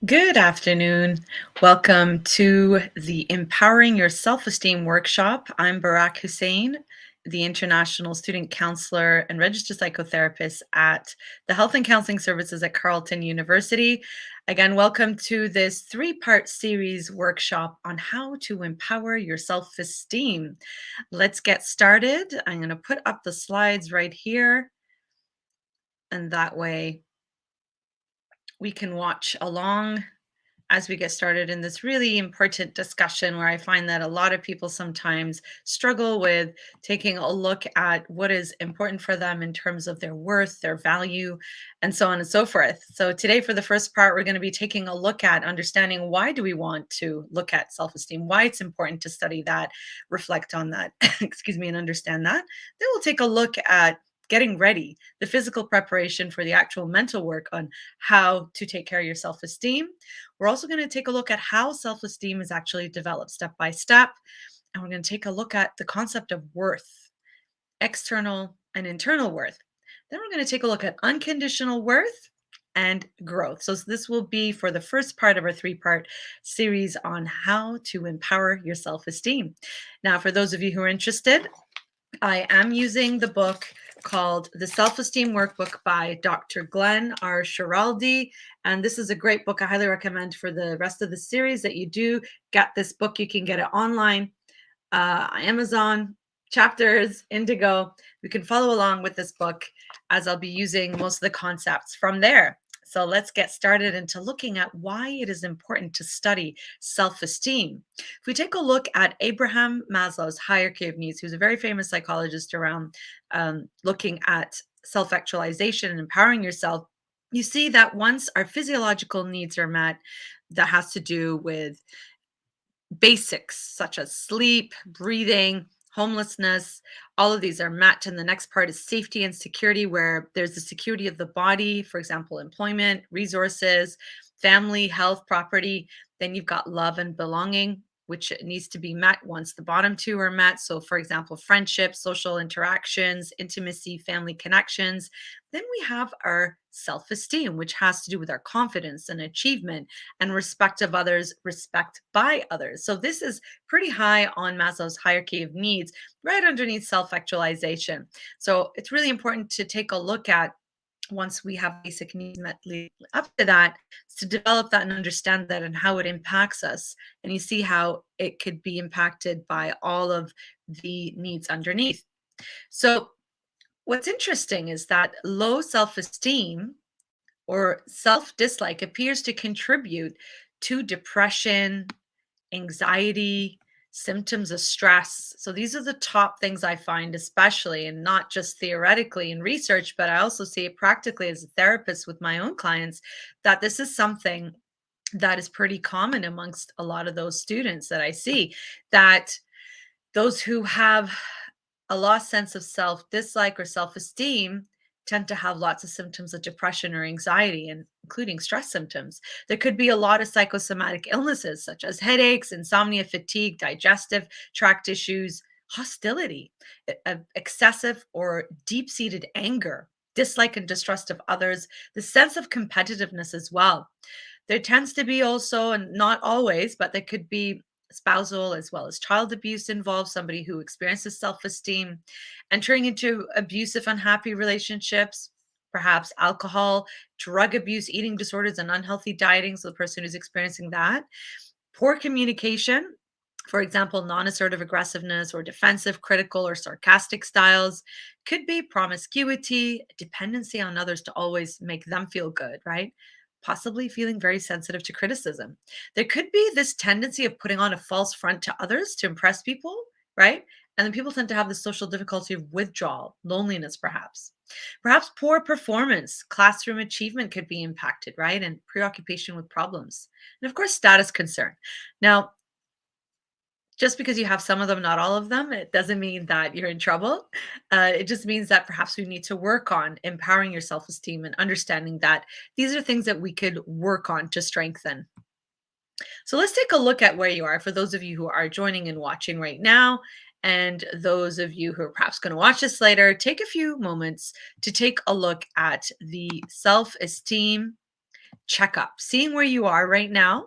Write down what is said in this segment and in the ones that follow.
Good afternoon. Welcome to the Empowering Your Self-Esteem workshop. I'm Berak Hussain, the International Student Counselor and Registered Psychotherapist at the Health and Counseling Services at Carleton University. Again, welcome to this three-part series workshop on how to empower your self-esteem. Let's get started. I'm going to put up the slides right here, and that way we can watch along as we get started in this really important discussion where I find that a lot of people sometimes struggle with taking a look at what is important for them in terms of their worth, their value, and so on and so forth. So today for the first part, we're going to be taking a look at understanding why do we want to look at self-esteem, why it's important to study that, reflect on that, excuse me, and understand that. Then we'll take a look at getting ready, the physical preparation for the actual mental work on how to take care of your self-esteem. We're also going to take a look at how self-esteem is actually developed step by step. And we're going to take a look at the concept of worth, external and internal worth. Then we're going to take a look at unconditional worth and growth. So this will be for the first part of our three-part series on how to empower your self-esteem. Now, for those of you who are interested, I am using the book called The Self-Esteem Workbook by Dr. Glenn R. Schiraldi. And this is a great book. I highly recommend for the rest of the series that you do get this book. You can get it online, Amazon, Chapters, Indigo. You can follow along with this book as I'll be using most of the concepts from there. So let's get started into looking at why it is important to study self-esteem. If we take a look at Abraham Maslow's hierarchy of needs, who's a very famous psychologist around looking at self-actualization and empowering yourself, you see that once our physiological needs are met, that has to do with basics such as sleep, breathing, homelessness, all of these are met. And the next part is safety and security, where there's the security of the body, for example, employment, resources, family, health, property. Then you've got love and belonging, which needs to be met once the bottom two are met. So, for example, friendships, social interactions, intimacy, family connections. Then we have our self esteem, which has to do with our confidence and achievement and respect of others, respect by others. So this is pretty high on Maslow's hierarchy of needs, right underneath self-actualization. So it's really important to take a look at once we have basic needs met leading up to that, to develop that and understand that and how it impacts us. And you see how it could be impacted by all of the needs underneath. So what's interesting is that low self-esteem or self dislike appears to contribute to depression, anxiety, symptoms of stress. So, these are the top things I find, especially, and not just theoretically in research, but I also see it practically as a therapist with my own clients, that this is something that is pretty common amongst a lot of those students that I see, that those who have a lost sense of self dislike or self esteem tend to have lots of symptoms of depression or anxiety, and including stress symptoms. There could be a lot of psychosomatic illnesses such as headaches, insomnia, fatigue, digestive tract issues, hostility, excessive or deep seated anger, dislike and distrust of others, the sense of competitiveness as well. There tends to be also, and not always, but there could be spousal as well as child abuse involved, somebody who experiences self-esteem, entering into abusive, unhappy relationships, perhaps alcohol, drug abuse, eating disorders, and unhealthy dieting. So the person who's experiencing that, poor communication, for example, non-assertive aggressiveness or defensive, critical, or sarcastic styles, could be promiscuity, dependency on others to always make them feel good, right? Possibly feeling very sensitive to criticism. There could be this tendency of putting on a false front to others to impress people, right? And then people tend to have the social difficulty of withdrawal, loneliness, perhaps. Perhaps poor performance, classroom achievement could be impacted, right? And preoccupation with problems. And of course, status concern. Now, just because you have some of them, not all of them, it doesn't mean that you're in trouble. It just means that perhaps we need to work on empowering your self esteem and understanding that these are things that we could work on to strengthen. So let's take a look at where you are for those of you who are joining and watching right now. And those of you who are perhaps going to watch this later, take a few moments to take a look at the Self Esteem checkup, seeing where you are right now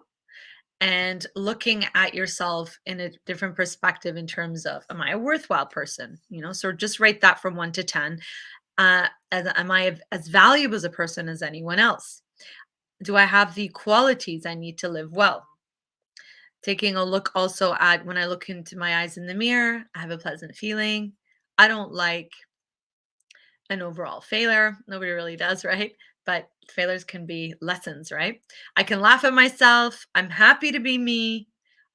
and looking at yourself in a different perspective in terms of, am I a worthwhile person? So just rate that from 1 to 10. Am I as valuable as a person as anyone else? Do I have the qualities I need to live well? Taking a look also at, when I look into my eyes in the mirror, I have a pleasant feeling. I don't like an overall failure. Nobody really does, right? But failures can be lessons, right? I can laugh at myself. I'm happy to be me.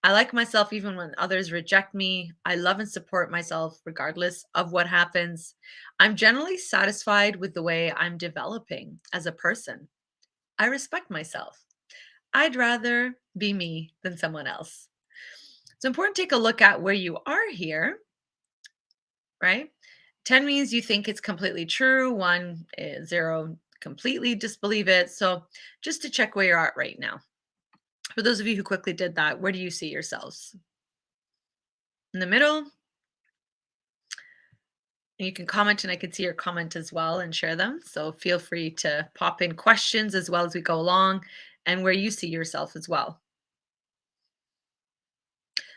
I like myself even when others reject me. I love and support myself regardless of what happens. I'm generally satisfied with the way I'm developing as a person. I respect myself. I'd rather be me than someone else. It's important to take a look at where you are here, right? 10 means you think it's completely true. 1 is 0, completely disbelieve it. So just to check where you're at right now. For those of you who quickly did that, where do you see yourselves? In the middle? And you can comment, and I can see your comment as well and share them. So feel free to pop in questions as well as we go along, and where you see yourself as well.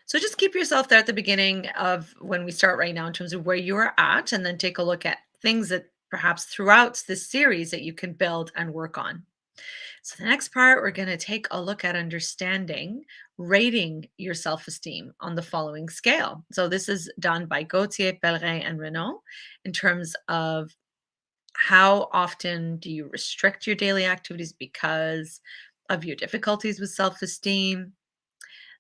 So just keep yourself there at the beginning of when we start right now in terms of where you are at, and then take a look at things that perhaps throughout this series that you can build and work on. So the next part, we're going to take a look at understanding, rating your self-esteem on the following scale. So this is done by Gauthier, Pellerin, and Renault in terms of how often do you restrict your daily activities because of your difficulties with self-esteem.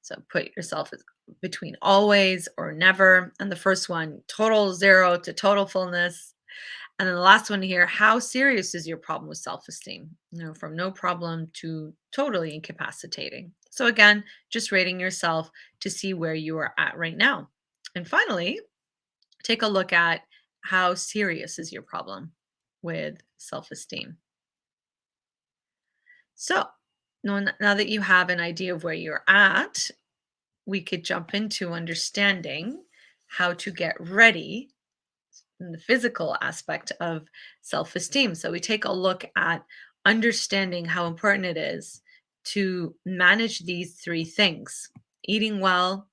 So put yourself as between always or never. And the first one, total 0 to total fullness. And then the last one here, how serious is your problem with self-esteem? From no problem to totally incapacitating. So again, just rating yourself to see where you are at right now. And finally, take a look at how serious is your problem with self-esteem. So now that you have an idea of where you're at, we could jump into understanding how to get ready in the physical aspect of self-esteem. So we take a look at understanding how important it is to manage these three things: eating well,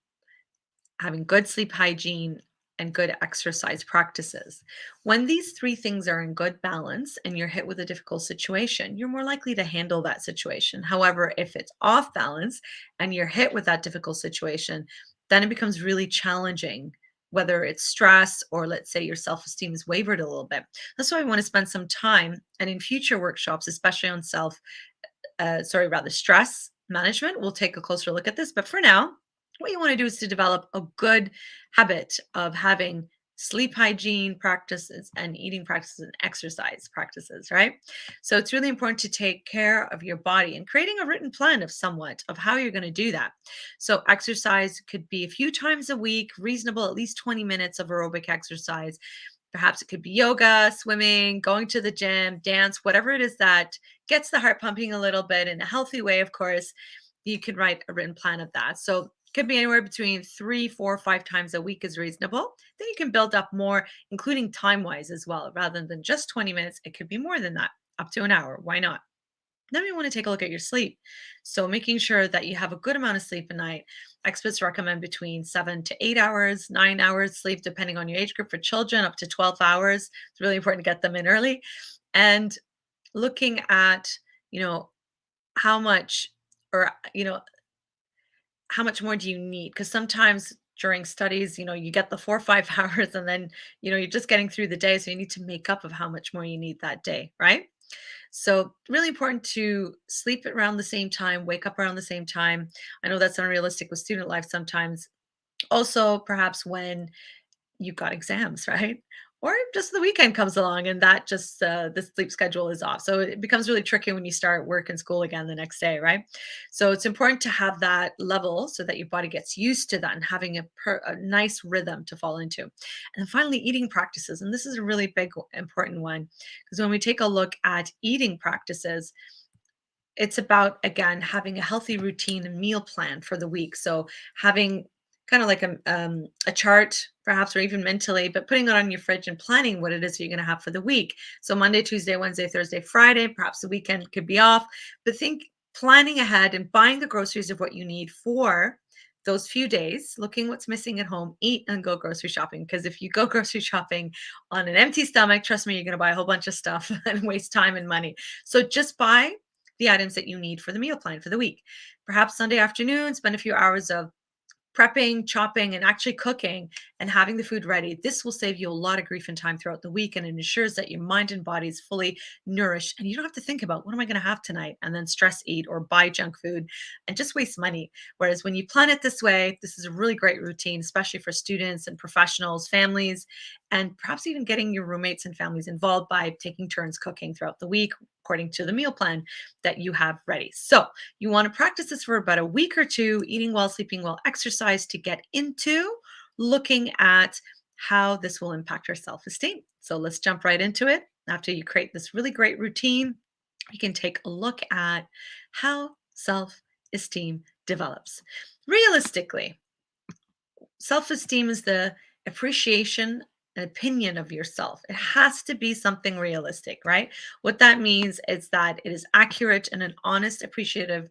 having good sleep hygiene, and good exercise practices. When these three things are in good balance and you're hit with a difficult situation, you're more likely to handle that situation. However, if it's off balance and you're hit with that difficult situation, then it becomes really challenging, whether it's stress or, let's say, your self-esteem is wavered a little bit. That's why I want to spend some time, and in future workshops, especially on stress management, we'll take a closer look at this. But for now, what you want to do is to develop a good habit of having sleep hygiene practices and eating practices and exercise practices, right? So it's really important to take care of your body and creating a written plan of somewhat of how you're going to do that. So exercise could be a few times a week, reasonable, at least 20 minutes of aerobic exercise. Perhaps it could be yoga, swimming, going to the gym, dance, whatever it is that gets the heart pumping a little bit in a healthy way, of course. You can write a written plan of that. So it could be anywhere between 3, 4, 5 times a week is reasonable. Then you can build up more, including time-wise as well. Rather than just 20 minutes, it could be more than that, up to an hour. Why not? Then we want to take a look at your sleep. So making sure that you have a good amount of sleep at night. Experts recommend between 7 to 8 hours, 9 hours sleep, depending on your age group. For children, up to 12 hours. It's really important to get them in early. And looking at, you know, how much or, how much more do you need? Because sometimes during studies, you get the 4 or 5 hours and then, you're just getting through the day. So you need to make up of how much more you need that day, right? So really important to sleep around the same time, wake up around the same time. I know that's unrealistic with student life sometimes. Also, perhaps when you've got exams, right? Or just the weekend comes along and that just the sleep schedule is off. So it becomes really tricky when you start work and school again the next day, right? So it's important to have that level so that your body gets used to that and having a nice rhythm to fall into. And then finally, eating practices. And this is a really big, important one because when we take a look at eating practices, it's about, again, having a healthy routine and meal plan for the week. So having kind of like a chart, perhaps, or even mentally, but putting it on your fridge and planning what it is you're going to have for the week. So Monday, Tuesday, Wednesday, Thursday, Friday, perhaps the weekend could be off, but think planning ahead and buying the groceries of what you need for those few days, looking what's missing at home, eat and go grocery shopping. Because if you go grocery shopping on an empty stomach, trust me, you're going to buy a whole bunch of stuff and waste time and money. So just buy the items that you need for the meal plan for the week. Perhaps Sunday afternoon, spend a few hours of prepping, chopping, and actually cooking and having the food ready. This will save you a lot of grief and time throughout the week, and it ensures that your mind and body is fully nourished and you don't have to think about what am I going to have tonight and then stress eat or buy junk food and just waste money. Whereas when you plan it this way, this is a really great routine, especially for students and professionals, families, and perhaps even getting your roommates and families involved by taking turns cooking throughout the week according to the meal plan that you have ready. So you want to practice this for about a week or two, eating well, sleeping well, exercise, to get into looking at how this will impact your self esteem. So let's jump right into it. After you create this really great routine, you can take a look at how self esteem develops. Realistically, self esteem is the appreciation and opinion of yourself. It has to be something realistic, right? What that means is that it is accurate and an honest, appreciative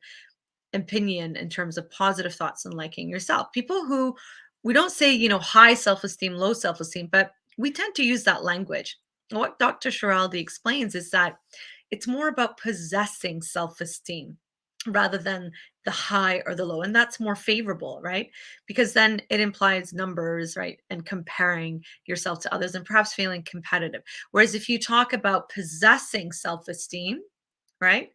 opinion in terms of positive thoughts and liking yourself. People who, we don't say, high self esteem, low self esteem, but we tend to use that language. What Dr. Shiraldi explains is that it's more about possessing self esteem rather than the high or the low. And that's more favorable, right? Because then it implies numbers, right? And comparing yourself to others and perhaps feeling competitive. Whereas if you talk about possessing self esteem, right?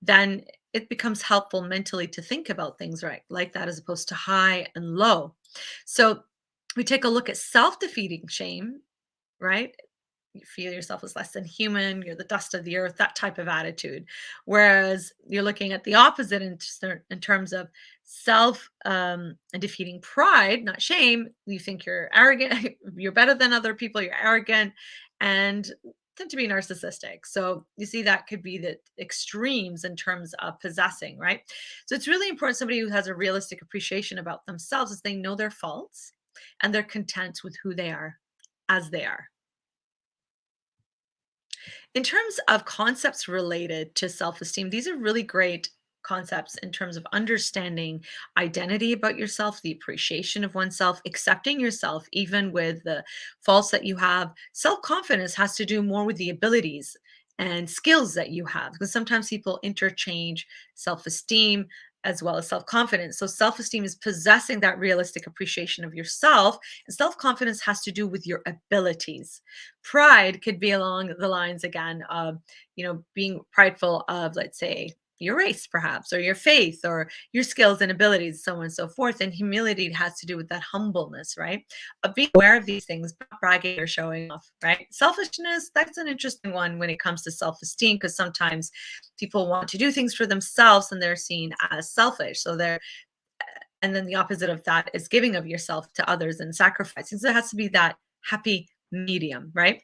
Then it becomes helpful mentally to think about things right like that as opposed to high and low. So we take a look at self-defeating shame, right? You feel yourself as less than human, you're the dust of the earth, that type of attitude. Whereas you're looking at the opposite in terms of self and defeating pride, not shame. You think you're arrogant, you're better than other people, you're arrogant, and tend to be narcissistic. So you see that could be the extremes in terms of possessing, right? So it's really important somebody who has a realistic appreciation about themselves is they know their faults and they're content with who they are as they are. In terms of concepts related to self esteem, these are really great concepts in terms of understanding identity about yourself, the appreciation of oneself, accepting yourself, even with the faults that you have. Self confidence has to do more with the abilities and skills that you have, because sometimes people interchange self esteem as well as self confidence. So, self esteem is possessing that realistic appreciation of yourself, and self confidence has to do with your abilities. Pride could be along the lines again of, being prideful of, let's say, your race, perhaps, or your faith, or your skills and abilities, so on and so forth. And humility has to do with that humbleness, right? Of being aware of these things, not bragging or showing off, right? Selfishness, that's an interesting one when it comes to self esteem, because sometimes people want to do things for themselves and they're seen as selfish. So they're, and then the opposite of that is giving of yourself to others and sacrificing. So it has to be that happy medium, right?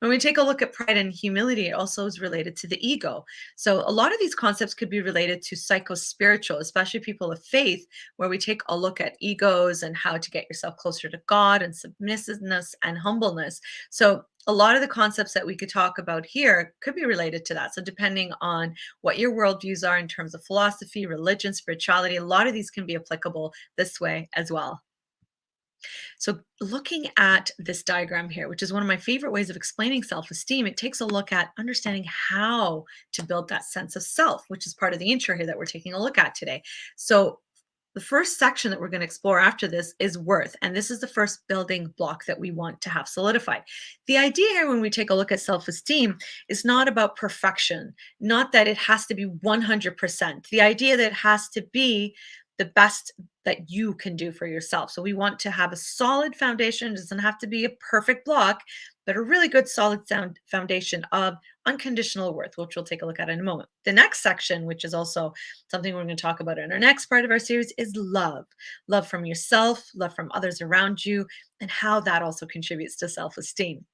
When we take a look at pride and humility, it also is related to the ego. So a lot of these concepts could be related to psycho-spiritual, especially people of faith, where we take a look at egos and how to get yourself closer to God and submissiveness and humbleness. So a lot of the concepts that we could talk about here could be related to that. So depending on what your worldviews are in terms of philosophy, religion, spirituality, a lot of these can be applicable this way as well. So, looking at this diagram here, which is one of my favorite ways of explaining self esteem, it takes a look at understanding how to build that sense of self, which is part of the intro here that we're taking a look at today. So, the first section that we're going to explore after this is worth. And this is the first building block that we want to have solidified. The idea here, when we take a look at self esteem, is not about perfection, not that it has to be 100%. The idea that it has to be the best that you can do for yourself. So we want to have a solid foundation. It doesn't have to be a perfect block, but a really good solid sound foundation of unconditional worth, which we'll take a look at in a moment. The next section, which is also something we're going to talk about in our next part of our series, is love. Love from yourself, love from others around you, and how that also contributes to self-esteem.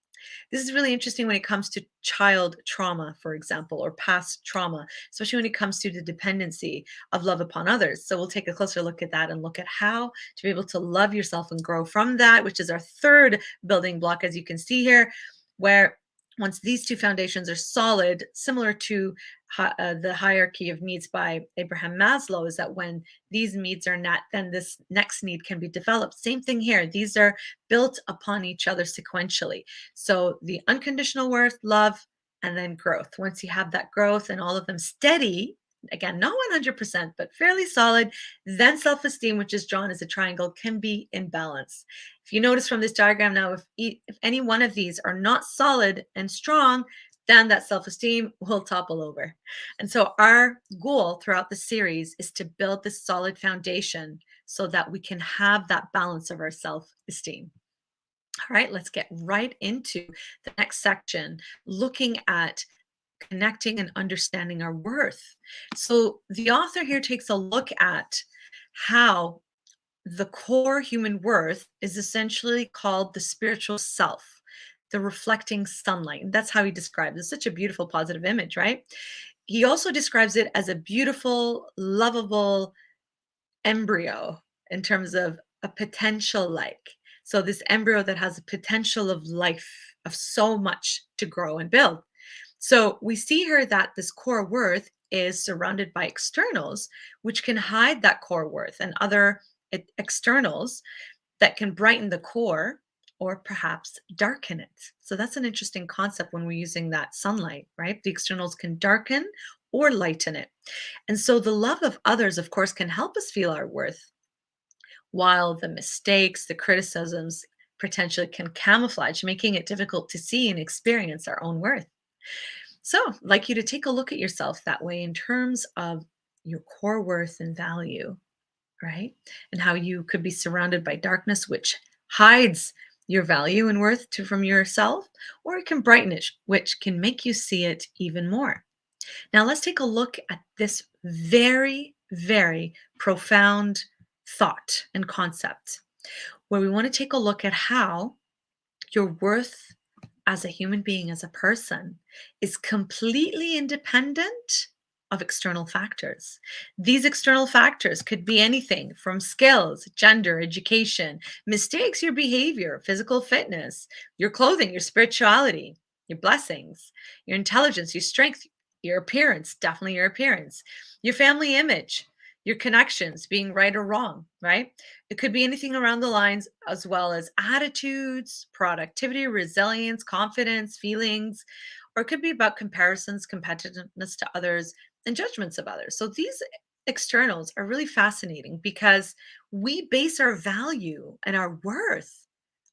This is really interesting when it comes to child trauma, for example, or past trauma, especially when it comes to the dependency of love upon others. So we'll take a closer look at that and look at how to be able to love yourself and grow from that, which is our third building block, as you can see here, where once these two foundations are solid, similar to the hierarchy of needs by Abraham Maslow, is that when these needs are met, then this next need can be developed. Same thing here. These are built upon each other sequentially. So the unconditional worth, love, and then growth. Once you have that growth and all of them steady, again, not 100%, but fairly solid, then self-esteem, which is drawn as a triangle, can be in balance. If you notice from this diagram now, if any one of these are not solid and strong, then that self-esteem will topple over. And so our goal throughout the series is to build this solid foundation so that we can have that balance of our self-esteem. All right, let's get right into the next section, looking at connecting and understanding our worth. So the author here takes a look at how the core human worth is essentially called the spiritual self, the reflecting sunlight. And that's how he describes it. It's such a beautiful, positive image, right? He also describes it as a beautiful, lovable embryo in terms of a potential like. So this embryo that has a potential of life, of so much to grow and build. So we see here that this core worth is surrounded by externals, which can hide that core worth, and other externals that can brighten the core or perhaps darken it. So that's an interesting concept when we're using that sunlight, right? The externals can darken or lighten it. And so the love of others, of course, can help us feel our worth, while the mistakes, the criticisms potentially can camouflage, making it difficult to see and experience our own worth. So, I'd like you to take a look at yourself that way in terms of your core worth and value, right? And how you could be surrounded by darkness, which hides your value and worth from yourself, or it can brighten it, which can make you see it even more. Now, let's take a look at this very, very profound thought and concept, where we want to take a look at how your worth as a human being, as a person, is completely independent of external factors. These external factors could be anything from skills, gender, education, mistakes, your behavior, physical fitness, your clothing, your spirituality, your blessings, your intelligence, your strength, your appearance, definitely your appearance, your family image, your connections, being right or wrong, right? It could be anything around the lines, as well as attitudes, productivity, resilience, confidence, feelings, or it could be about comparisons, competitiveness to others, and judgments of others. So these externals are really fascinating because we base our value and our worth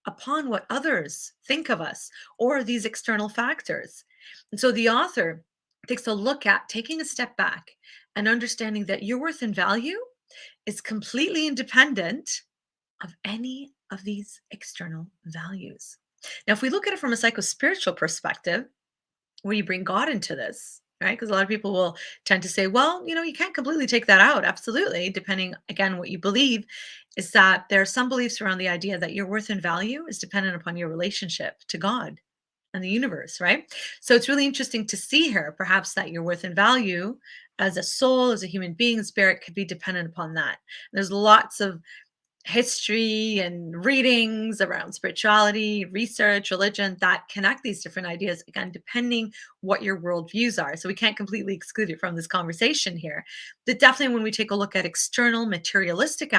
upon what others think of us or these external factors. And so the author takes a look at taking a step back and understanding that your worth and value is completely independent of any of these external values. Now, if we look at it from a psycho-spiritual perspective, where you bring God into this, right? Because a lot of people will tend to say, well, you can't completely take that out. Absolutely. Depending, again, what you believe, is that there are some beliefs around the idea that your worth and value is dependent upon your relationship to God and the universe, right? So it's really interesting to see here, perhaps, that your worth and value as a soul, as a human being, spirit, could be dependent upon that. There's lots of history and readings around spirituality, research, religion that connect these different ideas, again, depending what your worldviews are. So we can't completely exclude it from this conversation here. But definitely, when we take a look at external materialistic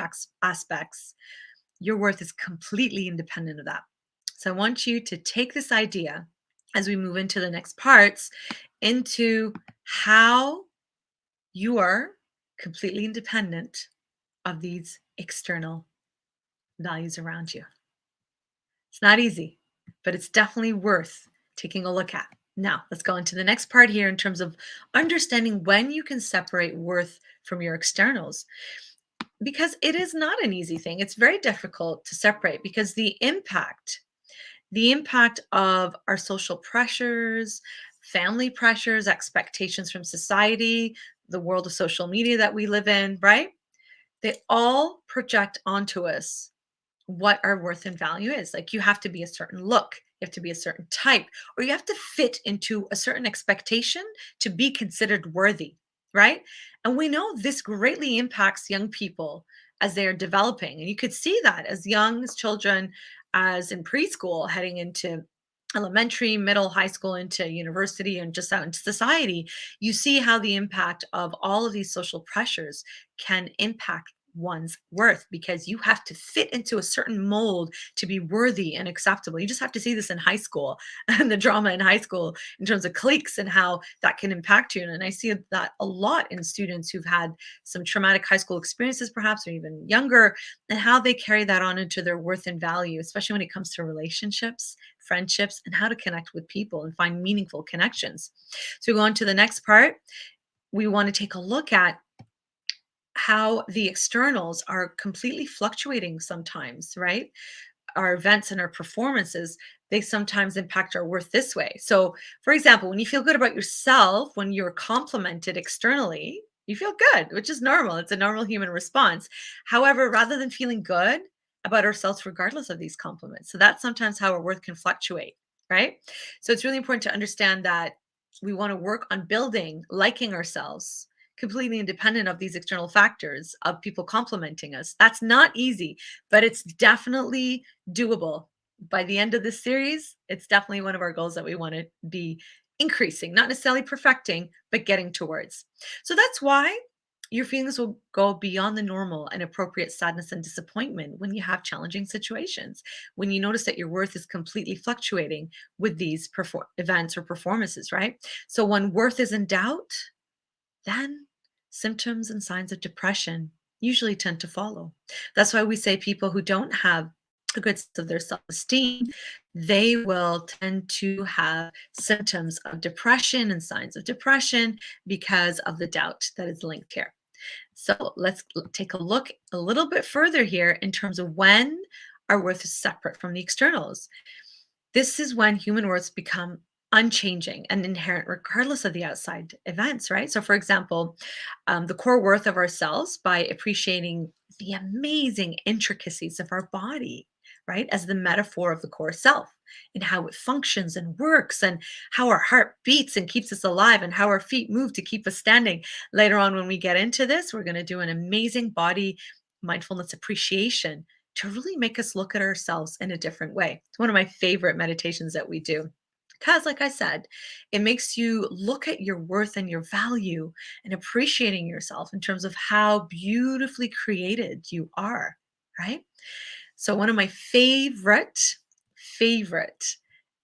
aspects, your worth is completely independent of that. So I want you to take this idea as we move into the next parts into how you are completely independent of these external values around you. It's not easy, but it's definitely worth taking a look at. Now, let's go into the next part here in terms of understanding when you can separate worth from your externals. Because it is not an easy thing. It's very difficult to separate because the impact of our social pressures, family pressures, expectations from society, the world of social media that we live in, right? They all project onto us what our worth and value is. Like, you have to be a certain look, You have to be a certain type, or you have to fit into a certain expectation to be considered worthy, right? And we know this greatly impacts young people as they are developing. And you could see that as young as children, as in preschool, heading into elementary, middle, high school, into university, and just out into society. You see how the impact of all of these social pressures can impact one's worth, because you have to fit into a certain mold to be worthy and acceptable. You just have to see this in high school and the drama in high school in terms of cliques and how that can impact you. And I see that a lot in students who've had some traumatic high school experiences, perhaps, or even younger, and how they carry that on into their worth and value, especially when it comes to relationships, friendships, and how to connect with people and find meaningful connections. So we go on to the next part. We want to take a look at how the externals are completely fluctuating sometimes, right? Our events and our performances, they sometimes impact our worth this way. So, for example, when you feel good about yourself, when you're complimented externally, you feel good, which is normal. It's a normal human response. However, rather than feeling good about ourselves, regardless of these compliments, so that's sometimes how our worth can fluctuate, right? So, it's really important to understand that we want to work on building, liking ourselves completely independent of these external factors of people complimenting us. That's not easy, but it's definitely doable. By the end of this series, it's definitely one of our goals that we want to be increasing, not necessarily perfecting, but getting towards. So that's why your feelings will go beyond the normal and appropriate sadness and disappointment when you have challenging situations, when you notice that your worth is completely fluctuating with these events or performances, right? So when worth is in doubt, then symptoms and signs of depression usually tend to follow. That's why we say people who don't have a good sense of their self-esteem, they will tend to have symptoms of depression and signs of depression because of the doubt that is linked here. So let's take a look a little bit further here in terms of when our worth is separate from the externals. This is when human worths become unchanging and inherent regardless of the outside events, right? So, for example, the core worth of ourselves by appreciating the amazing intricacies of our body, right? As the metaphor of the core self and how it functions and works, and how our heart beats and keeps us alive, and how our feet move to keep us standing. Later on, when we get into this, we're going to do an amazing body mindfulness appreciation to really make us look at ourselves in a different way. It's one of my favorite meditations that we do. Because, like I said, it makes you look at your worth and your value and appreciating yourself in terms of how beautifully created you are, right? So, one of my favorite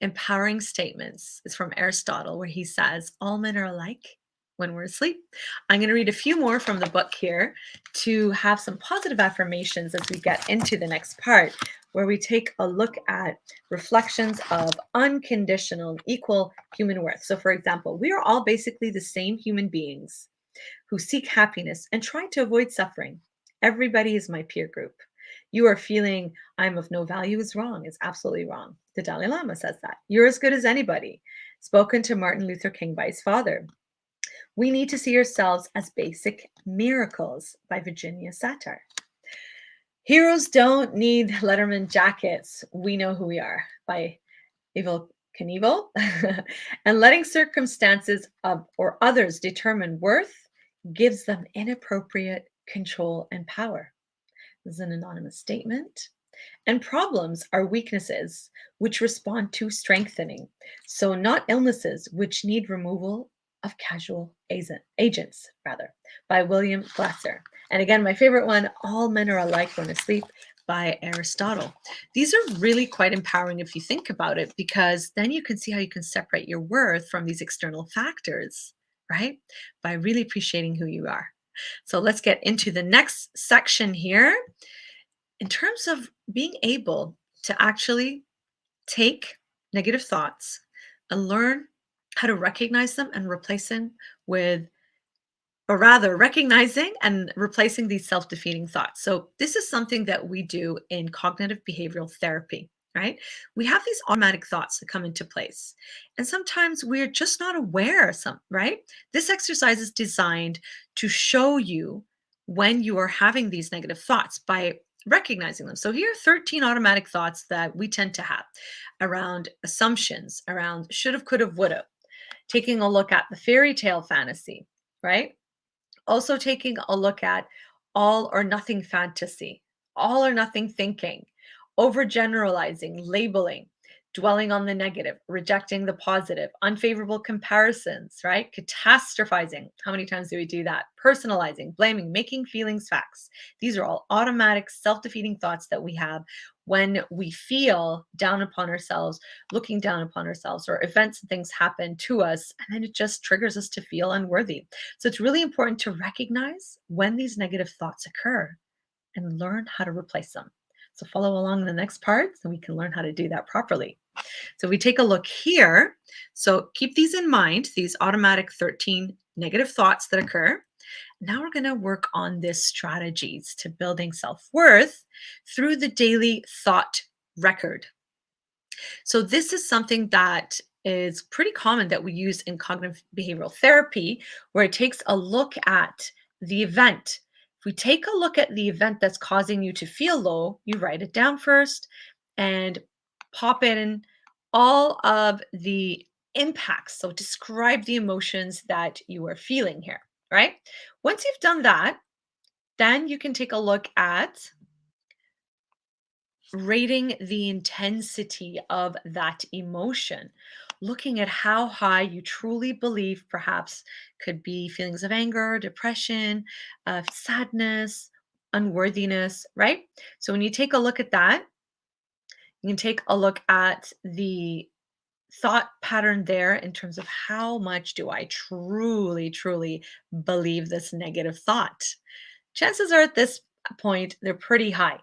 empowering statements is from Aristotle, where he says, all men are alike when we're asleep. I'm going to read a few more from the book here to have some positive affirmations as we get into the next part, where we take a look at reflections of unconditional and equal human worth. So, for example, we are all basically the same human beings who seek happiness and try to avoid suffering. Everybody is my peer group. You are feeling I'm of no value is wrong. It's absolutely wrong. The Dalai Lama says that. You're as good as anybody. Spoken to Martin Luther King by his father. We need to see ourselves as basic miracles by Virginia Satir. Heroes don't need Letterman jackets. We know who we are by Evil Knievel. And letting circumstances or others determine worth gives them inappropriate control and power. This is an anonymous statement. And problems are weaknesses which respond to strengthening. So not illnesses which need removal of casual agents, rather, by William Glasser. And again, my favorite one, all men are alike when asleep, by Aristotle. These are really quite empowering if you think about it, because then you can see how you can separate your worth from these external factors, right? By really appreciating who you are. So let's get into the next section here. In terms of being able to actually take negative thoughts and learn how to recognize them and replace them with, or rather, recognizing and replacing these self defeating thoughts. So, this is something that we do in cognitive behavioral therapy, right? We have these automatic thoughts that come into place. And sometimes we're just not aware of some, right? This exercise is designed to show you when you are having these negative thoughts by recognizing them. So here are 13 automatic thoughts that we tend to have around assumptions, around should have, could have, would have, taking a look at the fairy tale fantasy, right? Also taking a look at all or nothing fantasy, all or nothing thinking, overgeneralizing, labeling, dwelling on the negative, rejecting the positive, unfavorable comparisons, right? Catastrophizing. How many times do we do that? Personalizing, blaming, making feelings facts. These are all automatic self-defeating thoughts that we have when we feel down upon ourselves, looking down upon ourselves, or events and things happen to us, and then it just triggers us to feel unworthy. So it's really important to recognize when these negative thoughts occur and learn how to replace them. So follow along in the next part so we can learn how to do that properly. So we take a look here. So keep these in mind, these automatic 13 negative thoughts that occur. Now we're going to work on this strategies to building self-worth through the daily thought record. So this is something that is pretty common that we use in cognitive behavioral therapy, where it takes a look at the event. If we take a look at the event that's causing you to feel low, you write it down first and pop in all of the impacts. So describe the emotions that you are feeling here, right? Once you've done that, then you can take a look at rating the intensity of that emotion, looking at how high you truly believe perhaps could be feelings of anger, depression, sadness, unworthiness, right? So when you take a look at that, you can take a look at the thought pattern there in terms of how much do I truly believe this negative thought. Chances are at this point, they're pretty high.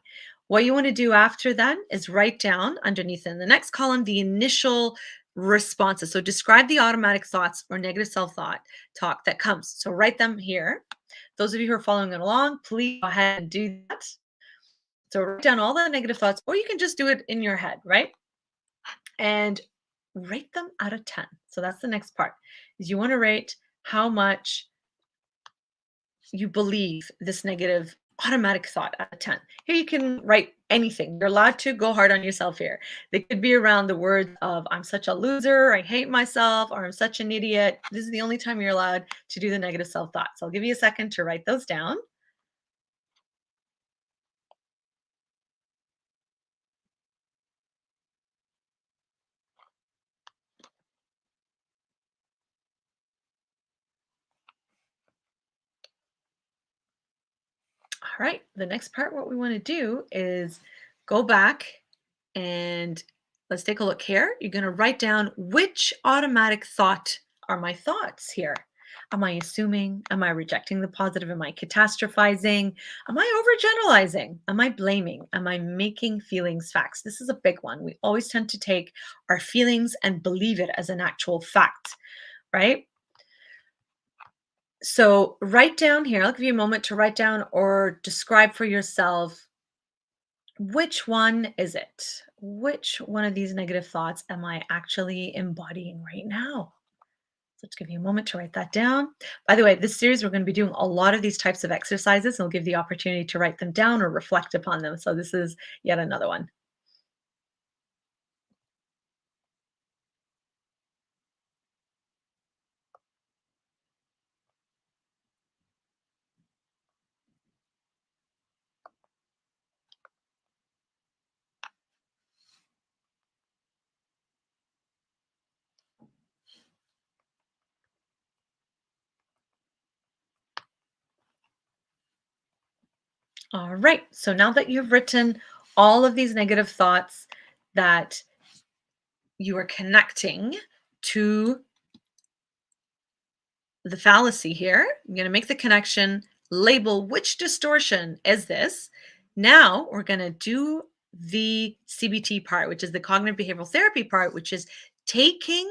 What you want to do after then is write down underneath in the next column the initial responses. So describe the automatic thoughts or negative self-thought talk that comes. So write them here. Those of you who are following it along, please go ahead and do that. So write down all the negative thoughts, or you can just do it in your head, right? And rate them out of 10. So that's the next part. Is you want to rate how much you believe this negative automatic thought out of 10. Here you can write anything. You're allowed to go hard on yourself here. They could be around the words of I'm such a loser, I hate myself, or I'm such an idiot. This is the only time you're allowed to do the negative self-thought. So I'll give you a second to write those down. All right, the next part, what we want to do is go back and let's take a look here. You're going to write down which automatic thought are my thoughts here. Am I assuming? Am I rejecting the positive? Am I catastrophizing? Am I overgeneralizing? Am I blaming? Am I making feelings facts? This is a big one. We always tend to take our feelings and believe it as an actual fact, right? So write down here, I'll give you a moment to write down or describe for yourself which one is it? Which one of these negative thoughts am I actually embodying right now? So let's give you a moment to write that down. By the way, this series, we're going to be doing a lot of these types of exercises, and we'll give the opportunity to write them down or reflect upon them. So this is yet another one. All right. So now that you've written all of these negative thoughts that you are connecting to the fallacy here. I'm going to make the connection, label which distortion is this. Now we're going to do the CBT part, which is the cognitive behavioral therapy part, which is taking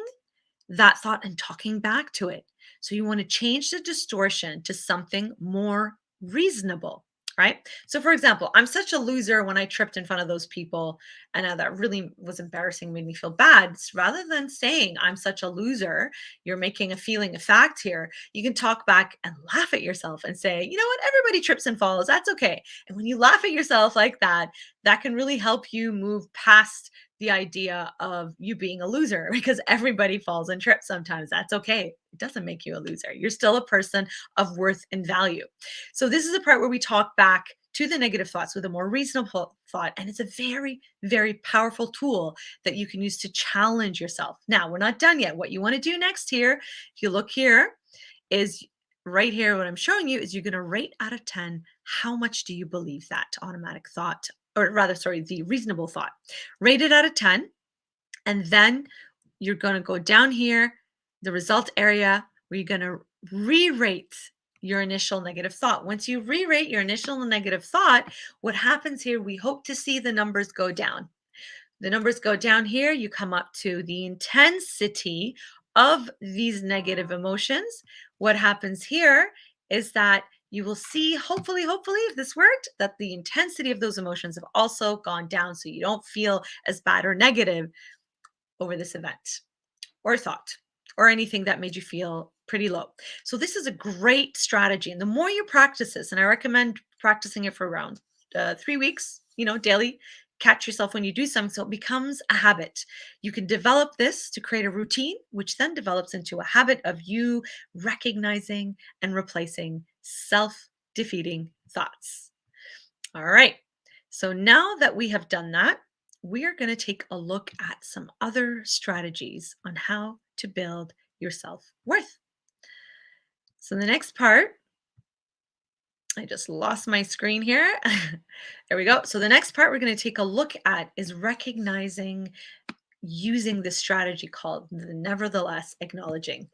that thought and talking back to it. So you want to change the distortion to something more reasonable. right? So, for example, I'm such a loser when I tripped in front of those people, and that really was embarrassing, made me feel bad. Rather than saying I'm such a loser, you're making a feeling a fact here. You can talk back and laugh at yourself and say, you know what, everybody trips and falls. That's okay. And when you laugh at yourself like that, that can really help you move past the idea of you being a loser because everybody falls and trips sometimes. That's okay. It doesn't make you a loser. You're still a person of worth and value. So this is the part where we talk back to the negative thoughts with a more reasonable thought. And it's a very, very powerful tool that you can use to challenge yourself. Now, we're not done yet. What you want to do next here, if you look here, is right here, what I'm showing you is you're going to rate out of 10, how much do you believe that automatic thought, or rather, sorry, the reasonable thought. Rate it out of 10. And then you're going to go down here, the result area, where you're going to re-rate your initial negative thought. Once you re-rate your initial negative thought, what happens here, we hope to see the numbers go down. The numbers go down here, you come up to the intensity of these negative emotions. What happens here is that you will see, hopefully, if this worked, that the intensity of those emotions have also gone down so you don't feel as bad or negative over this event or thought or anything that made you feel pretty low. So this is a great strategy. And the more you practice this, and I recommend practicing it for around 3 weeks, daily, catch yourself when you do something so it becomes a habit. You can develop this to create a routine, which then develops into a habit of you recognizing and replacing self-defeating thoughts. All right. So now that we have done that, we are going to take a look at some other strategies on how to build your self-worth. So the next part, I just lost my screen here. There we go. So the next part we're going to take a look at is recognizing using this strategy called the nevertheless acknowledging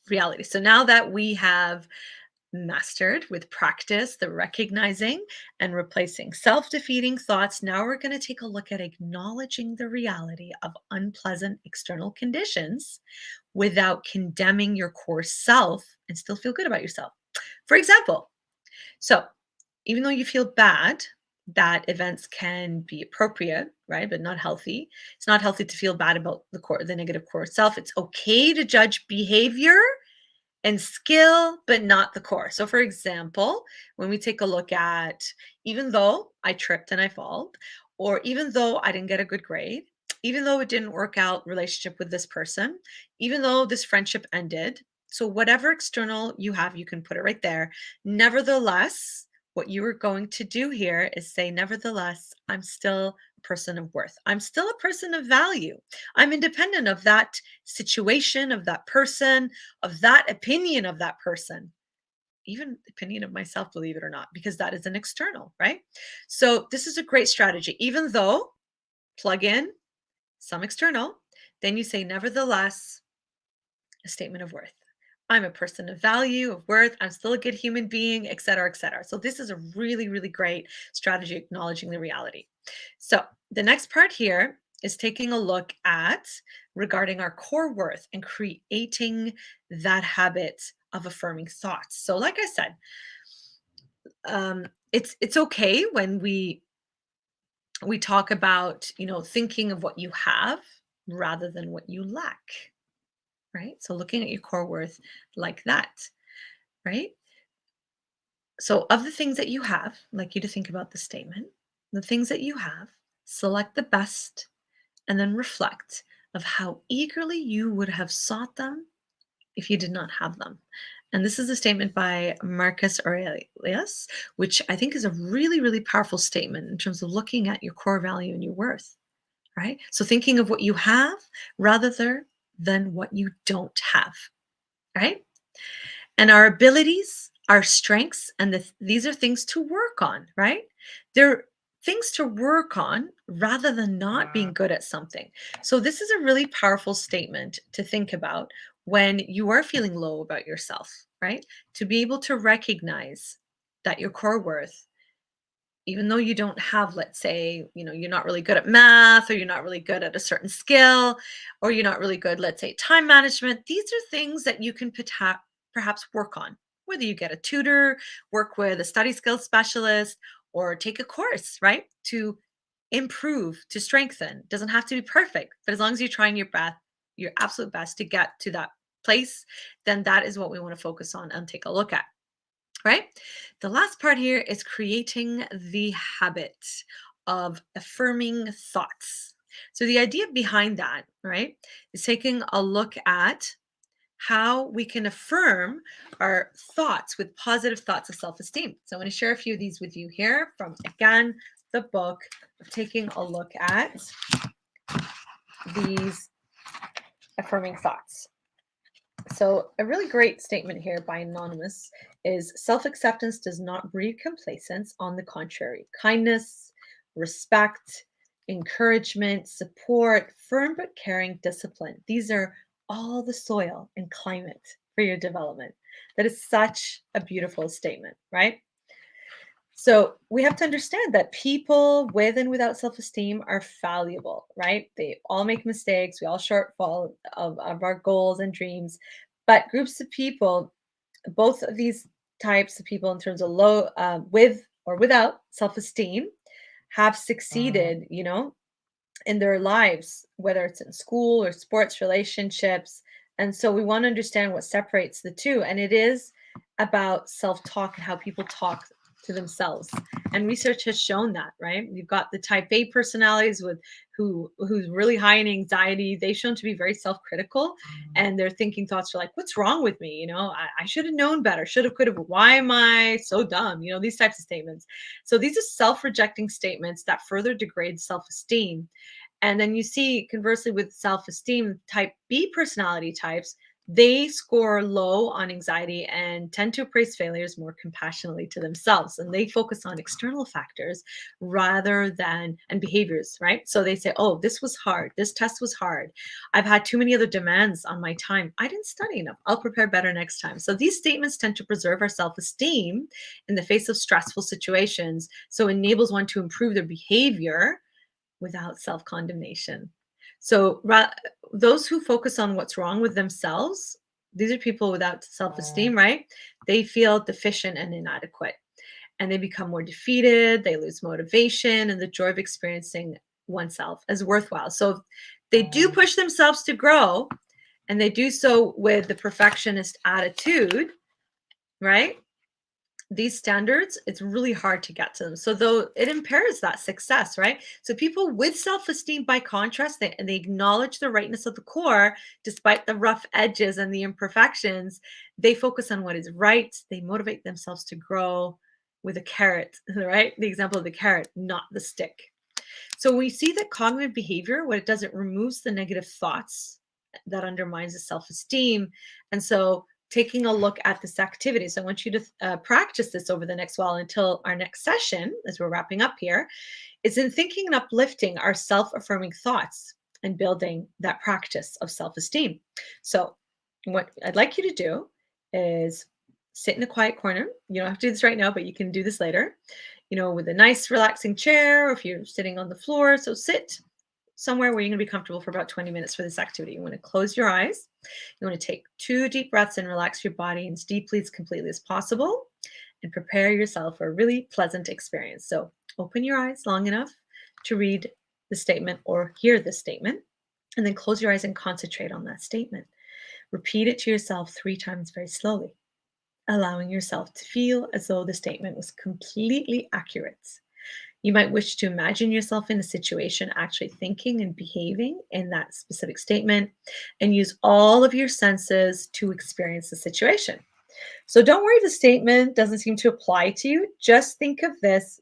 reality. So now that we have mastered with practice the recognizing and replacing self-defeating thoughts, now we're going to take a look at acknowledging the reality of unpleasant external conditions without condemning your core self and still feel good about yourself. For example, so even though you feel bad that events can be appropriate, right, but not healthy, it's not healthy to feel bad about the negative core self. It's okay to judge behavior and skill, but not the core. So for example, when we take a look at, even though I tripped and I fell, or even though I didn't get a good grade, even though it didn't work out relationship with this person, even though this friendship ended, so whatever external you have, you can put it right there. Nevertheless, what you are going to do here is say, nevertheless, I'm still a person of worth. I'm still a person of value. I'm independent of that situation, of that person, of that opinion of that person, even opinion of myself, believe it or not, because that is an external, right? So this is a great strategy. Even though, plug in some external, then you say, nevertheless, a statement of worth. I'm a person of value, of worth. I'm still a good human being, et cetera, et cetera. So this is a really, really great strategy, acknowledging the reality. So the next part here is taking a look at regarding our core worth and creating that habit of affirming thoughts. So like I said, it's okay when we talk about, thinking of what you have rather than what you lack. Right? So looking at your core worth like that, right? So of the things that you have, I'd like you to think about the statement, the things that you have, select the best, and then reflect of how eagerly you would have sought them if you did not have them. And this is a statement by Marcus Aurelius, which I think is a really, really powerful statement in terms of looking at your core value and your worth, right? So thinking of what you have rather than what you don't have, right? And our abilities, our strengths, and these are things to work on, right? They're things to work on rather than not being good at something. So this is a really powerful statement to think about when you are feeling low about yourself, right? To be able to recognize that your core worth, even though you don't have, let's say, you're not really good at math, or you're not really good at a certain skill, or you're not really good, let's say, time management. These are things that you can perhaps work on whether you get a tutor, work with a study skills specialist, or take a course, right? To improve, to strengthen. Doesn't have to be perfect, but as long as you're trying your absolute best to get to that place, then that is what we want to focus on and take a look at, right? The last part here is creating the habit of affirming thoughts. So the idea behind that, right, is taking a look at how we can affirm our thoughts with positive thoughts of self-esteem. So I want to share a few of these with you here from, again, the book of taking a look at these affirming thoughts. So a really great statement here by Anonymous is self-acceptance does not breed complacence. On the contrary, kindness, respect, encouragement, support, firm but caring discipline. These are all the soil and climate for your development. That is such a beautiful statement, right? So we have to understand that people with and without self-esteem are fallible, right? They all make mistakes. We all shortfall of our goals and dreams. But groups of people, both of these types of people in terms of low, with or without self-esteem, have succeeded, in their lives, whether it's in school or sports, relationships. And so we want to understand what separates the two. And it is about self-talk and how people talk to themselves. And research has shown that, right? You've got the type A personalities with who's really high in anxiety. They've shown to be very self-critical, and their thinking thoughts are like, what's wrong with me? I should have known better, should have, could have, why am I so dumb? These types of statements. So these are self-rejecting statements that further degrade self-esteem. And then you see, conversely, with self-esteem type B personality types, they score low on anxiety and tend to appraise failures more compassionately to themselves. And they focus on external factors rather than, and behaviors, right? So they say, oh, this was hard. This test was hard. I've had too many other demands on my time. I didn't study enough. I'll prepare better next time. So these statements tend to preserve our self-esteem in the face of stressful situations. So it enables one to improve their behavior without self-condemnation. So those who focus on what's wrong with themselves, these are people without self-esteem, right? They feel deficient and inadequate, and they become more defeated. They lose motivation and the joy of experiencing oneself as worthwhile. So they do push themselves to grow, and they do so with the perfectionist attitude, right? These standards, it's really hard to get to them. So though it impairs that success, right? So people with self-esteem, by contrast, they acknowledge the rightness of the core, despite the rough edges and the imperfections. They focus on what is right. They motivate themselves to grow with a carrot, right? The example of the carrot, not the stick. So we see that cognitive behavior, what it does, it removes the negative thoughts that undermines the self-esteem. And so taking a look at this activity. So I want you to practice this over the next while until our next session, as we're wrapping up here, is in thinking and uplifting our self-affirming thoughts and building that practice of self-esteem. So what I'd like you to do is sit in a quiet corner. You don't have to do this right now, but you can do this later, with a nice relaxing chair, or if you're sitting on the floor. So sit somewhere where you're going to be comfortable for about 20 minutes for this activity. You want to close your eyes. You want to take 2 deep breaths and relax your body as deeply, as completely as possible, and prepare yourself for a really pleasant experience. So open your eyes long enough to read the statement or hear the statement, and then close your eyes and concentrate on that statement. Repeat it to yourself 3 times very slowly, allowing yourself to feel as though the statement was completely accurate. You might wish to imagine yourself in a situation actually thinking and behaving in that specific statement, and use all of your senses to experience the situation. So don't worry if the statement doesn't seem to apply to you. Just think of this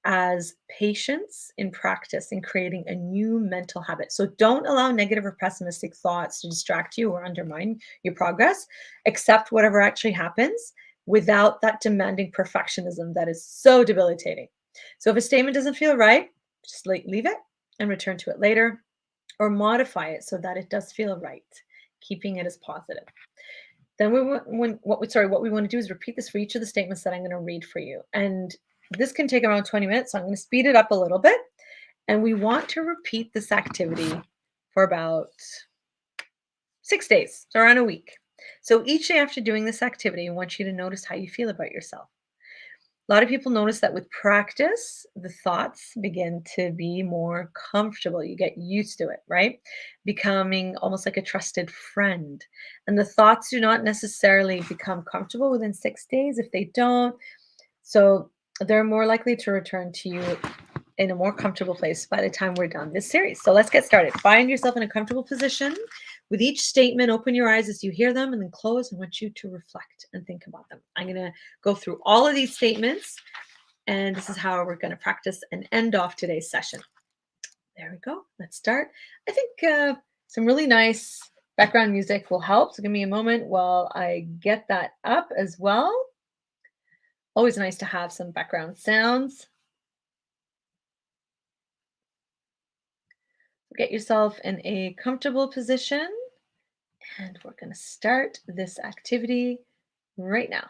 as patience in practice in creating a new mental habit. So don't allow negative or pessimistic thoughts to distract you or undermine your progress. Accept whatever actually happens without that demanding perfectionism that is so debilitating. So if a statement doesn't feel right, just leave it and return to it later, or modify it so that it does feel right, keeping it as positive. Then what we want to do is repeat this for each of the statements that I'm going to read for you. And this can take around 20 minutes, so I'm going to speed it up a little bit. And we want to repeat this activity for about 6 days, so around a week. So each day after doing this activity, I want you to notice how you feel about yourself. A lot of people notice that with practice, the thoughts begin to be more comfortable. You get used to it, right? Becoming almost like a trusted friend. And the thoughts do not necessarily become comfortable within 6 days. If they don't, so they're more likely to return to you in a more comfortable place by the time we're done this series. So let's get started. Find yourself in a comfortable position. With each statement, open your eyes as you hear them and then close. I want you to reflect and think about them. I'm going to go through all of these statements, and this is how we're going to practice and end off today's session. There we go. Let's start. I think some really nice background music will help. So give me a moment while I get that up as well. Always nice to have some background sounds. Get yourself in a comfortable position, and we're going to start this activity right now.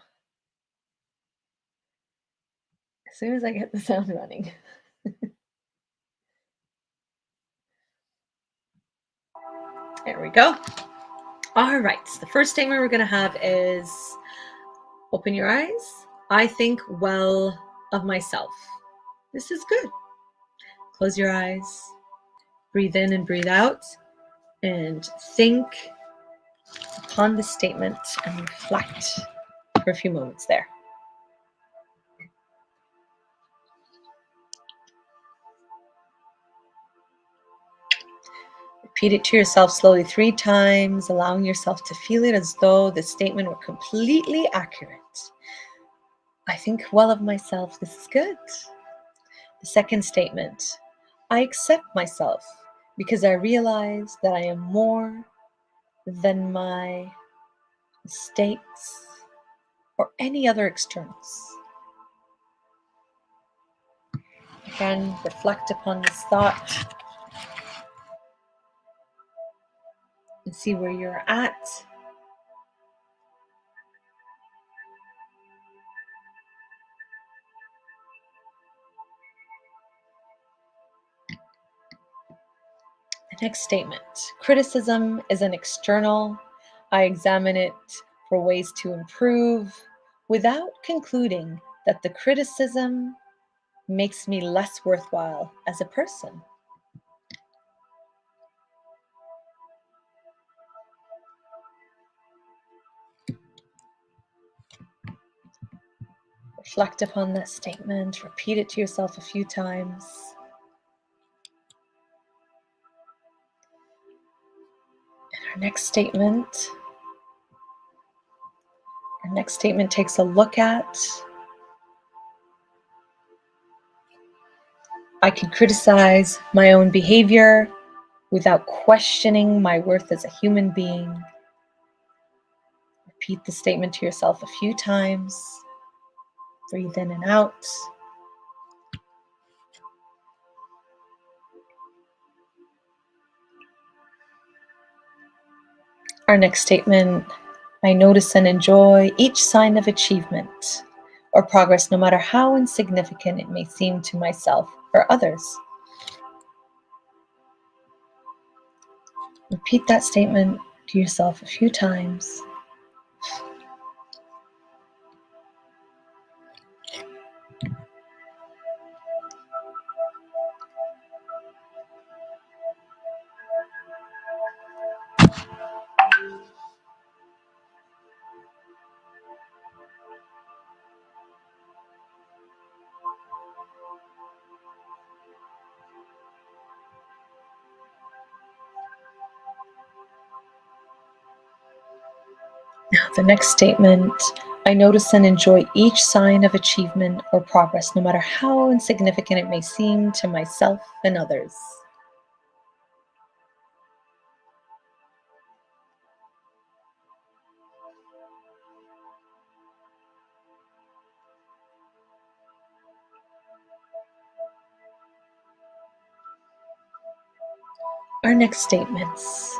As soon as I get the sound running. There we go. All right, so the first statement we're going to have is open your eyes. I think well of myself. This is good. Close your eyes. Breathe in and breathe out. And think upon this statement and reflect for a few moments there. Repeat it to yourself slowly 3 times, allowing yourself to feel it as though the statement were completely accurate. I think well of myself. This is good. The second statement, I accept myself because I realize that I am more than my mistakes or any other externals. Again, reflect upon this thought and see where you're at. The next statement, criticism is an external. I examine it for ways to improve without concluding that the criticism makes me less worthwhile as a person. Reflect upon that statement, repeat it to yourself a few times. And our next statement takes a look at, I can criticize my own behavior without questioning my worth as a human being. Repeat the statement to yourself a few times. Breathe in and out. Our next statement, I notice and enjoy each sign of achievement or progress, no matter how insignificant it may seem to myself or others. Repeat that statement to yourself a few times. Now, the next statement, I notice and enjoy each sign of achievement or progress, no matter how insignificant it may seem to myself and others. Our next statements,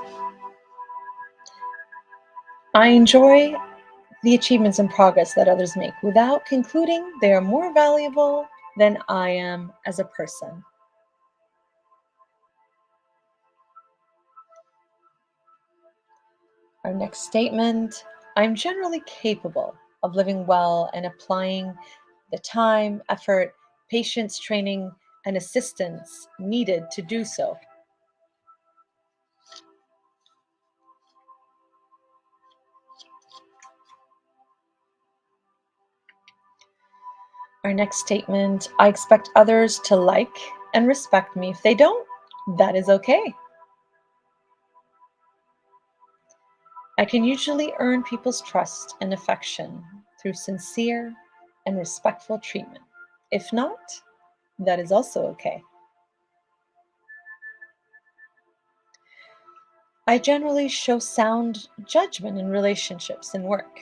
I enjoy the achievements and progress that others make without concluding they are more valuable than I am as a person. Our next statement, I'm generally capable of living well and applying the time, effort, patience, training, and assistance needed to do so. Our next statement, I expect others to like and respect me. If they don't, that is okay. I can usually earn people's trust and affection through sincere and respectful treatment. If not, that is also okay. I generally show sound judgment in relationships and work.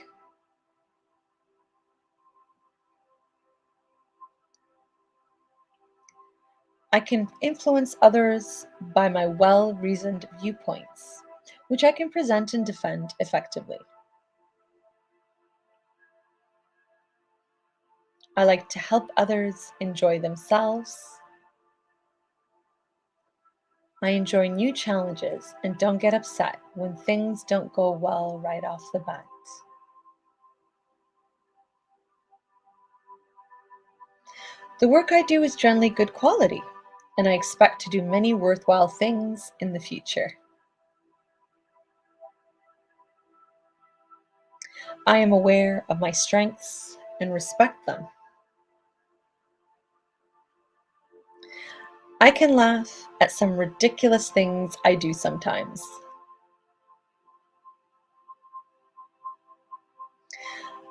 I can influence others by my well-reasoned viewpoints, which I can present and defend effectively. I like to help others enjoy themselves. I enjoy new challenges and don't get upset when things don't go well right off the bat. The work I do is generally good quality, and I expect to do many worthwhile things in the future. I am aware of my strengths and respect them. I can laugh at some ridiculous things I do sometimes.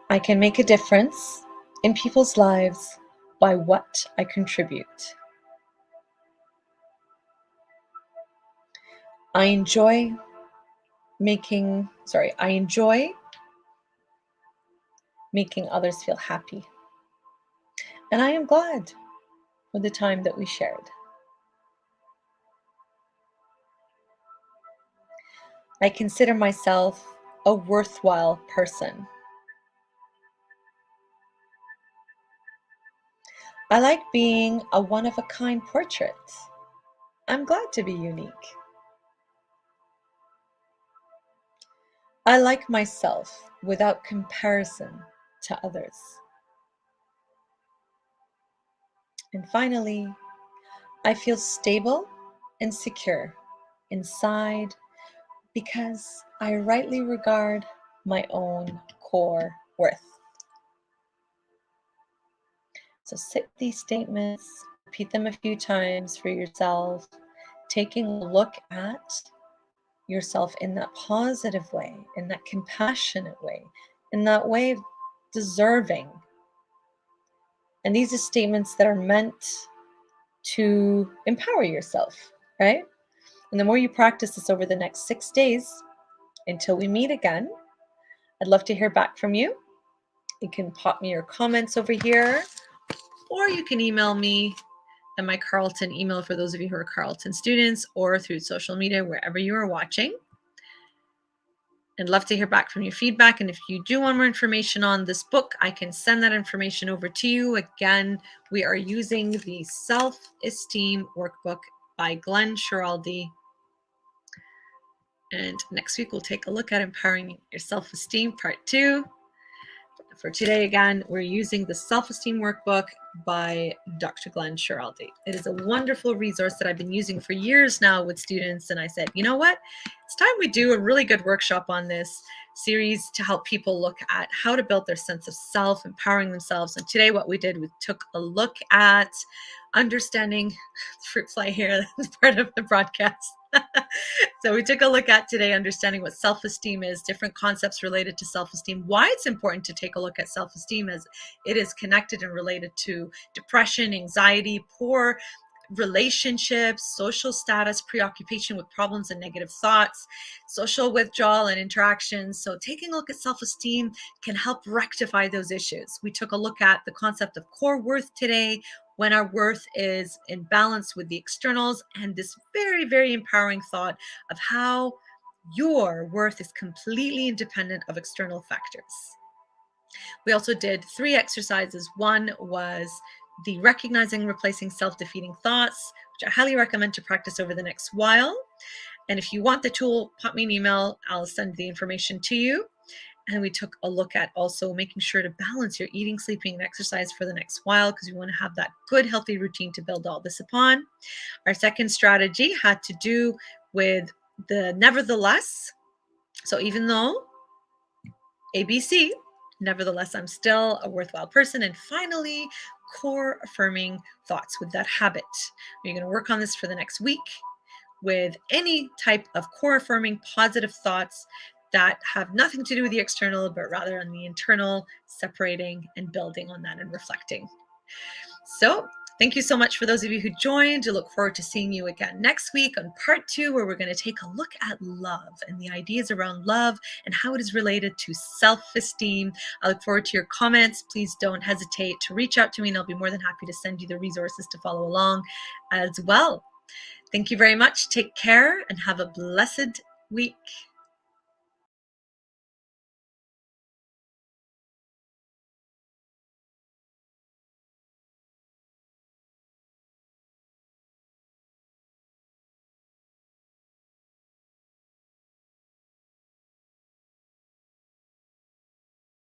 I can make a difference in people's lives by what I contribute. I enjoy I enjoy making others feel happy. And I am glad for the time that we shared. I consider myself a worthwhile person. I like being a one-of-a-kind portrait. I'm glad to be unique. I like myself without comparison to others. And finally, I feel stable and secure inside because I rightly regard my own core worth. So sit these statements, repeat them a few times for yourself, taking a look at yourself in that positive way, in that compassionate way, in that way of deserving. And these are statements that are meant to empower yourself, right? And the more you practice this over the next 6 days until we meet again, I'd love to hear back from you. You can pop me your comments over here, or you can email me at my Carleton email for those of you who are Carleton students, or through social media, wherever you are watching. I'd love to hear back from your feedback. And if you do want more information on this book, I can send that information over to you. Again, we are using the Self-Esteem Workbook by Glenn Schiraldi. And next week, we'll take a look at Empowering Your Self-Esteem Part 2. For today, again, we're using the Self-Esteem Workbook by Dr. Glenn Schiraldi. It is a wonderful resource that I've been using for years now with students, and I said, you know what? It's time we do a really good workshop on this series to help people look at how to build their sense of self, empowering themselves. And today what we did, we took a look at understanding the fruit fly here, that's part of the broadcast. So we took a look at today understanding what self-esteem is, different concepts related to self-esteem, why it's important to take a look at self-esteem as it is connected and related to depression, anxiety, poor relationships, social status, preoccupation with problems and negative thoughts, social withdrawal and interactions. So taking a look at self-esteem can help rectify those issues. We took a look at the concept of core worth today, when our worth is in balance with the externals, and this very, very empowering thought of how your worth is completely independent of external factors. We also did 3 exercises. One was the recognizing and replacing self-defeating thoughts, which I highly recommend to practice over the next while. And if you want the tool, pop me an email. I'll send the information to you. And we took a look at also making sure to balance your eating, sleeping, and exercise for the next while, because you want to have that good, healthy routine to build all this upon. Our second strategy had to do with the nevertheless. So even though ABC, nevertheless, I'm still a worthwhile person. And finally, core affirming thoughts with that habit. You're going to work on this for the next week with any type of core affirming positive thoughts that have nothing to do with the external, but rather on the internal, separating and building on that and reflecting. So thank you so much for those of you who joined. I look forward to seeing you again next week on part 2, where we're going to take a look at love and the ideas around love and how it is related to self-esteem. I look forward to your comments. Please don't hesitate to reach out to me, and I'll be more than happy to send you the resources to follow along as well. Thank you very much. Take care and have a blessed week.